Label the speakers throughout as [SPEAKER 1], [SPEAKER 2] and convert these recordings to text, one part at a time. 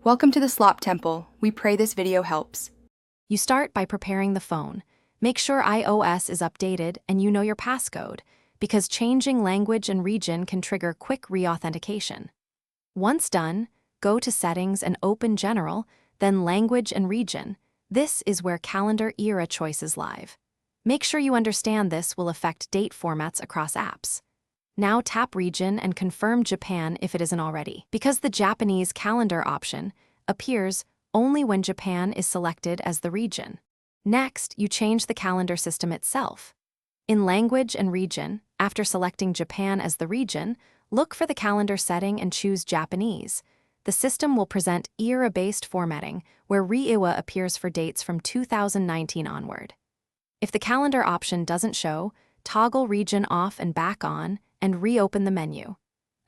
[SPEAKER 1] Welcome to the Slop Temple. We pray this video helps.
[SPEAKER 2] You start by preparing the phone. Make sure iOS is updated and you know your passcode, because changing language and region can trigger quick reauthentication. Once done, go to Settings and open General, then Language and Region. This is where calendar era choices live. Make sure you understand this will affect date formats across apps. Now tap Region and confirm Japan if it isn't already, because the Japanese calendar option appears only when Japan is selected as the region. Next, you change the calendar system itself. In Language and Region, after selecting Japan as the region, look for the calendar setting and choose Japanese. The system will present era-based formatting, where Reiwa appears for dates from 2019 onward. If the calendar option doesn't show, toggle Region off and back on, and reopen the menu.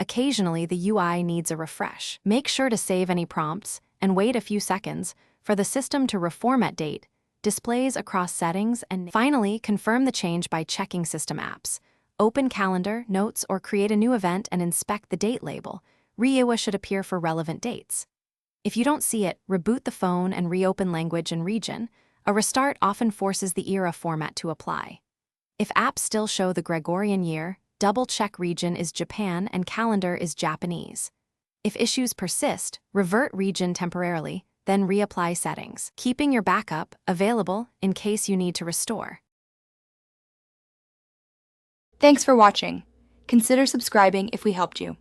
[SPEAKER 2] Occasionally, the UI needs a refresh. Make sure to save any prompts and wait a few seconds for the system to reformat date, displays across settings, and finally confirm the change by checking system apps. Open Calendar, Notes, or create a new event and inspect the date label. Reiwa should appear for relevant dates. If you don't see it, reboot the phone and reopen Language and Region. A restart often forces the era format to apply. If apps still show the Gregorian year, double-check region is Japan and calendar is Japanese. If issues persist, revert region temporarily, then reapply settings, keeping your backup available in case you need to restore.
[SPEAKER 1] Thanks for watching. Consider subscribing if we helped you.